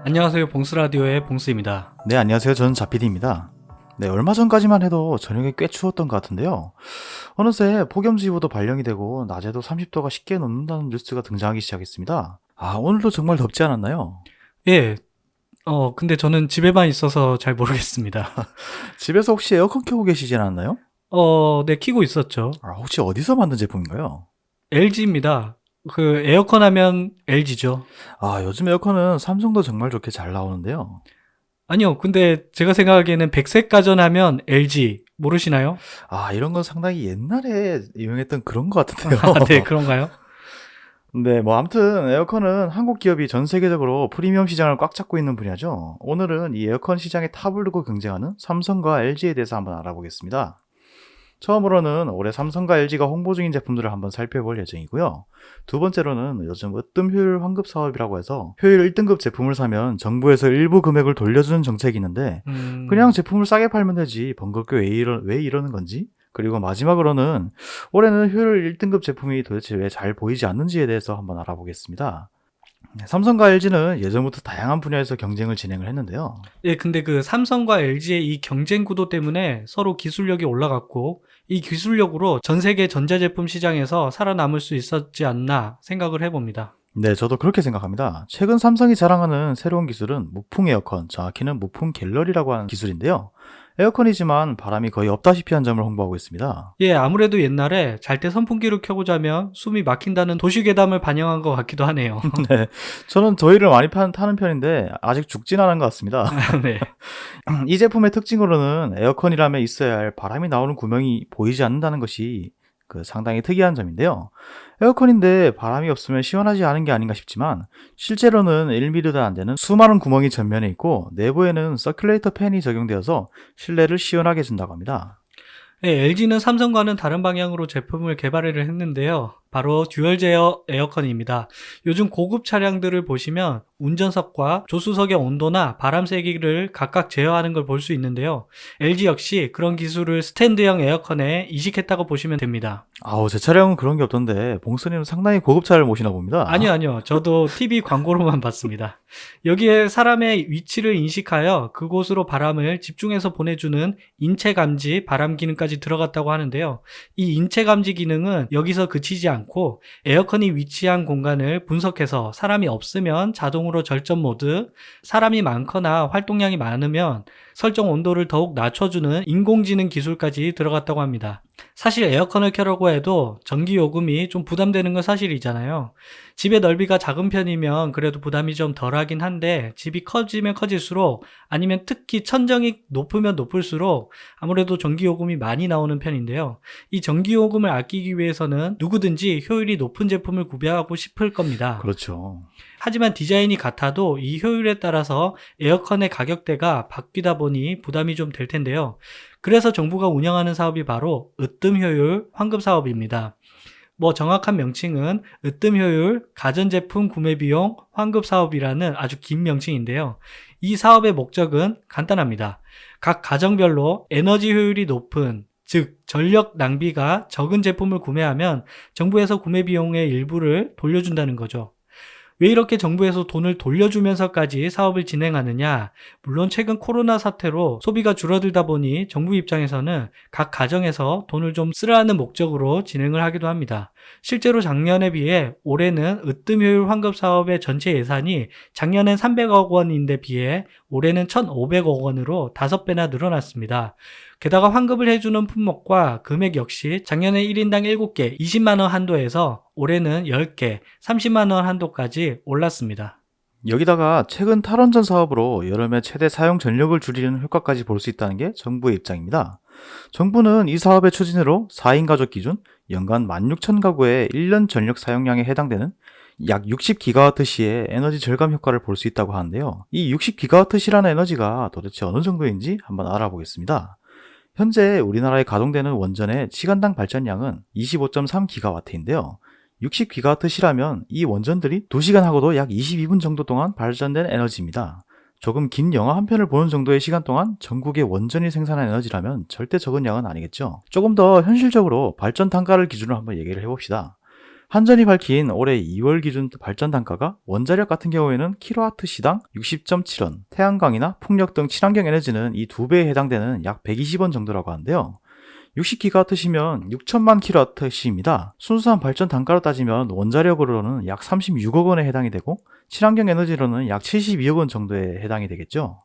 안녕하세요. 봉스라디오의 봉스입니다. 네, 안녕하세요. 저는 자피디입니다. 네, 얼마 전까지만 해도 저녁에 꽤 추웠던 것 같은데요. 어느새 폭염주의보도 발령이 되고 낮에도 30도가 쉽게 넘는다는 뉴스가 등장하기 시작했습니다. 아, 오늘도 정말 덥지 않았나요? 예, 근데 저는 집에만 있어서 잘 모르겠습니다. 집에서 혹시 에어컨 켜고 계시진 않나요? 네, 키고 있었죠. 아, 혹시 어디서 만든 제품인가요? LG입니다. 그 에어컨 하면 LG죠. 아, 요즘 에어컨은 삼성도 정말 좋게 잘 나오는데요. 아니요, 근데 제가 생각하기에는 백색 가전 하면 LG 모르시나요? 아, 이런 건 상당히 옛날에 유행했던 그런 것 같은데요. 아, 네, 그런가요? 네, 뭐 아무튼 에어컨은 한국 기업이 전 세계적으로 프리미엄 시장을 꽉 잡고 있는 분야죠. 오늘은 이 에어컨 시장에 탑을 두고 경쟁하는 삼성과 LG에 대해서 한번 알아보겠습니다. 처음으로는 올해 삼성과 LG가 홍보 중인 제품들을 한번 살펴볼 예정이고요. 두 번째로는 요즘 으뜸 효율 환급 사업이라고 해서 효율 1등급 제품을 사면 정부에서 일부 금액을 돌려주는 정책이 있는데 그냥 제품을 싸게 팔면 되지 번거롭게 왜 이러는 건지, 그리고 마지막으로는 올해는 효율 1등급 제품이 도대체 왜 잘 보이지 않는지에 대해서 한번 알아보겠습니다. 네, 삼성과 LG는 예전부터 다양한 분야에서 경쟁을 진행을 했는데요. 예, 근데 그 삼성과 LG의 이 경쟁 구도 때문에 서로 기술력이 올라갔고, 이 기술력으로 전 세계 전자제품 시장에서 살아남을 수 있었지 않나 생각을 해봅니다. 네, 저도 그렇게 생각합니다. 최근 삼성이 자랑하는 새로운 기술은 무풍 에어컨, 정확히는 무풍 갤러리라고 하는 기술인데요. 에어컨이지만 바람이 거의 없다시피 한 점을 홍보하고 있습니다. 예, 아무래도 옛날에 잘 때 선풍기를 켜고 자면 숨이 막힌다는 도시괴담을 반영한 것 같기도 하네요. 네, 저는 더위를 많이 타는 편인데 아직 죽진 않은 것 같습니다. 네. 이 제품의 특징으로는 에어컨이라면 있어야 할 바람이 나오는 구멍이 보이지 않는다는 것이 상당히 특이한 점인데요. 에어컨인데 바람이 없으면 시원하지 않은 게 아닌가 싶지만 실제로는 1mm도 안 되는 수많은 구멍이 전면에 있고 내부에는 서큘레이터 팬이 적용되어서 실내를 시원하게 해준다고 합니다. 네, LG는 삼성과는 다른 방향으로 제품을 개발을 했는데요. 바로 듀얼 제어 에어컨입니다. 요즘 고급 차량들을 보시면 운전석과 조수석의 온도나 바람 세기를 각각 제어하는 걸 볼 수 있는데요. LG 역시 그런 기술을 스탠드형 에어컨에 이식했다고 보시면 됩니다. 아우, 제 차량은 그런 게 없던데 봉스님은 상당히 고급차를 모시나 봅니다. 아니요. 저도 TV 광고로만 봤습니다. 여기에 사람의 위치를 인식하여 그곳으로 바람을 집중해서 보내주는 인체 감지 바람 기능까지 들어갔다고 하는데요. 이 인체 감지 기능은 여기서 그치지 않고 에어컨이 위치한 공간을 분석해서 사람이 없으면 자동으로 절전 모드, 사람이 많거나 활동량이 많으면 설정 온도를 더욱 낮춰주는 인공지능 기술까지 들어갔다고 합니다. 사실 에어컨을 켜려고 해도 전기 요금이 좀 부담되는 건 사실이잖아요. 집의 넓이가 작은 편이면 그래도 부담이 좀 덜하긴 한데 집이 커지면 커질수록, 아니면 특히 천정이 높으면 높을수록 아무래도 전기 요금이 많이 나오는 편인데요. 이 전기 요금을 아끼기 위해서는 누구든지 효율이 높은 제품을 구매하고 싶을 겁니다. 그렇죠. 하지만 디자인이 같아도 이 효율에 따라서 에어컨의 가격대가 바뀌다 보니 부담이 좀 될 텐데요. 그래서 정부가 운영하는 사업이 바로 으뜸 효율 환급 사업입니다. 정확한 명칭은 으뜸 효율 가전제품 구매 비용 환급 사업이라는 아주 긴 명칭인데요. 이 사업의 목적은 간단합니다. 각 가정별로 에너지 효율이 높은, 즉 전력 낭비가 적은 제품을 구매하면 정부에서 구매 비용의 일부를 돌려준다는 거죠. 왜 이렇게 정부에서 돈을 돌려주면서까지 사업을 진행하느냐? 물론 최근 코로나 사태로 소비가 줄어들다 보니 정부 입장에서는 각 가정에서 돈을 좀 쓰라는 목적으로 진행을 하기도 합니다. 실제로 작년에 비해 올해는 으뜸 효율 환급 사업의 전체 예산이 작년엔 300억 원인데 비해 올해는 1,500억 원으로 5배나 늘어났습니다. 게다가 환급을 해주는 품목과 금액 역시 작년에 1인당 7개, 20만 원 한도에서 올해는 10개, 30만 원 한도까지 올랐습니다. 여기다가 최근 탈원전 사업으로 여름에 최대 사용 전력을 줄이는 효과까지 볼 수 있다는 게 정부의 입장입니다. 정부는 이 사업의 추진으로 4인 가족 기준 연간 16,000가구의 1년 전력 사용량에 해당되는 약 60기가와트시의 에너지 절감 효과를 볼 수 있다고 하는데요. 이 60기가와트시라는 에너지가 도대체 어느 정도인지 한번 알아보겠습니다. 현재 우리나라에 가동되는 원전의 시간당 발전량은 25.3기가와트인데요. 60기가와트시라면 이 원전들이 2시간 하고도 약 22분 정도 동안 발전된 에너지입니다. 조금 긴 영화 한 편을 보는 정도의 시간 동안 전국의 원전이 생산한 에너지라면 절대 적은 양은 아니겠죠. 조금 더 현실적으로 발전 단가를 기준으로 한번 얘기를 해봅시다. 한전이 밝힌 올해 2월 기준 발전 단가가 원자력 같은 경우에는 킬로와트 시당 60.7원, 태양광이나 풍력 등 친환경 에너지는 이 2배에 해당되는 약 120원 정도라고 하는데요. 60기가와트시면 6천만 킬로와트시입니다. 순수한 발전 단가로 따지면 원자력으로는 약 36억 원에 해당이 되고 친환경 에너지로는 약 72억 원 정도에 해당이 되겠죠.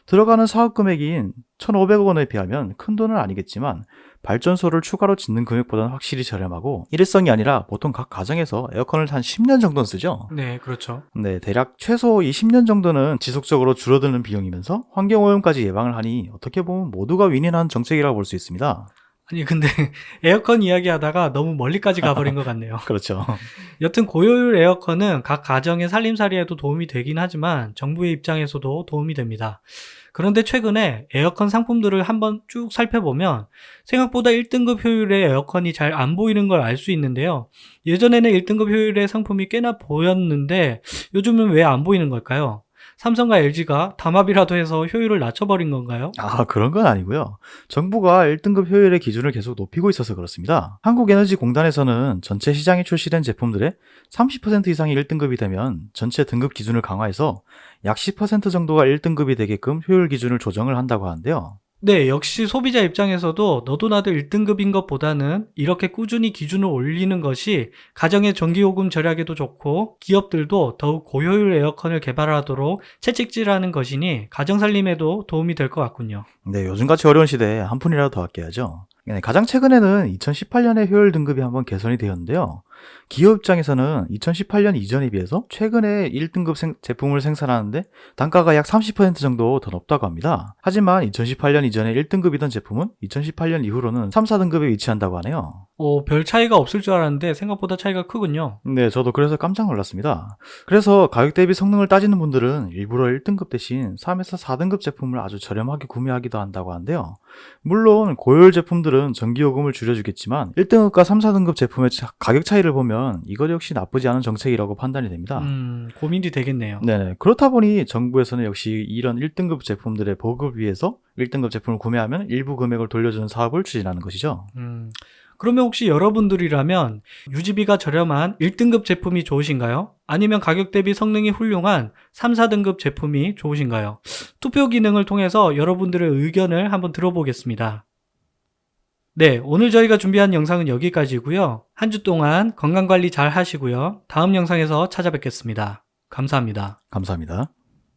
들어가는 사업 금액인 1,500억 원에 비하면 큰 돈은 아니겠지만 발전소를 추가로 짓는 금액보다는 확실히 저렴하고 일회성이 아니라 보통 각 가정에서 에어컨을 한 10년 정도는 쓰죠. 네, 그렇죠. 네, 대략 최소 이 10년 정도는 지속적으로 줄어드는 비용이면서 환경오염까지 예방을 하니 어떻게 보면 모두가 윈윈한 정책이라고 볼 수 있습니다. 아니, 근데 에어컨 이야기하다가 너무 멀리까지 가버린 것 같네요. 그렇죠. 여튼 고효율 에어컨은 각 가정의 살림살이에도 도움이 되긴 하지만 정부의 입장에서도 도움이 됩니다. 그런데 최근에 에어컨 상품들을 한번 쭉 살펴보면 생각보다 1등급 효율의 에어컨이 잘 안 보이는 걸 알 수 있는데요. 예전에는 1등급 효율의 상품이 꽤나 보였는데 요즘은 왜 안 보이는 걸까요? 삼성과 LG가 담합이라도 해서 효율을 낮춰버린 건가요? 그런 건 아니고요. 정부가 1등급 효율의 기준을 계속 높이고 있어서 그렇습니다. 한국에너지공단에서는 전체 시장에 출시된 제품들의 30% 이상이 1등급이 되면 전체 등급 기준을 강화해서 약 10% 정도가 1등급이 되게끔 효율 기준을 조정을 한다고 하는데요. 네, 역시 소비자 입장에서도 너도 나도 1등급인 것보다는 이렇게 꾸준히 기준을 올리는 것이 가정의 전기요금 절약에도 좋고 기업들도 더욱 고효율 에어컨을 개발하도록 채찍질하는 것이니 가정살림에도 도움이 될 것 같군요. 네, 요즘같이 어려운 시대에 한 푼이라도 더 아껴야죠. 네, 가장 최근에는 2018년에 효율 등급이 한번 개선이 되었는데요. 기업 입장에서는 2018년 이전에 비해서 최근에 1등급 제품을 생산하는데 단가가 약 30% 정도 더 높다고 합니다. 하지만 2018년 이전에 1등급이던 제품은 2018년 이후로는 3, 4등급에 위치한다고 하네요. 별 차이가 없을 줄 알았는데 생각보다 차이가 크군요. 네, 저도 그래서 깜짝 놀랐습니다. 그래서 가격 대비 성능을 따지는 분들은 일부러 1등급 대신 3에서 4등급 제품을 아주 저렴하게 구매하기도 한다고 하는데요. 물론 고효율 제품들은 전기요금을 줄여주겠지만 1등급과 3, 4등급 제품의 가격 차이를 보면 이것 역시 나쁘지 않은 정책이라고 판단이 됩니다. 고민이 되겠네요. 네, 그렇다 보니 정부에서는 역시 이런 1등급 제품들의 보급을 위해서 1등급 제품을 구매하면 일부 금액을 돌려주는 사업을 추진하는 것이죠. 그러면 혹시 여러분들이라면 유지비가 저렴한 1등급 제품이 좋으신가요? 아니면 가격 대비 성능이 훌륭한 3, 4등급 제품이 좋으신가요? 투표 기능을 통해서 여러분들의 의견을 한번 들어보겠습니다. 네, 오늘 저희가 준비한 영상은 여기까지고요. 한 주 동안 건강관리 잘 하시고요. 다음 영상에서 찾아뵙겠습니다. 감사합니다. 감사합니다.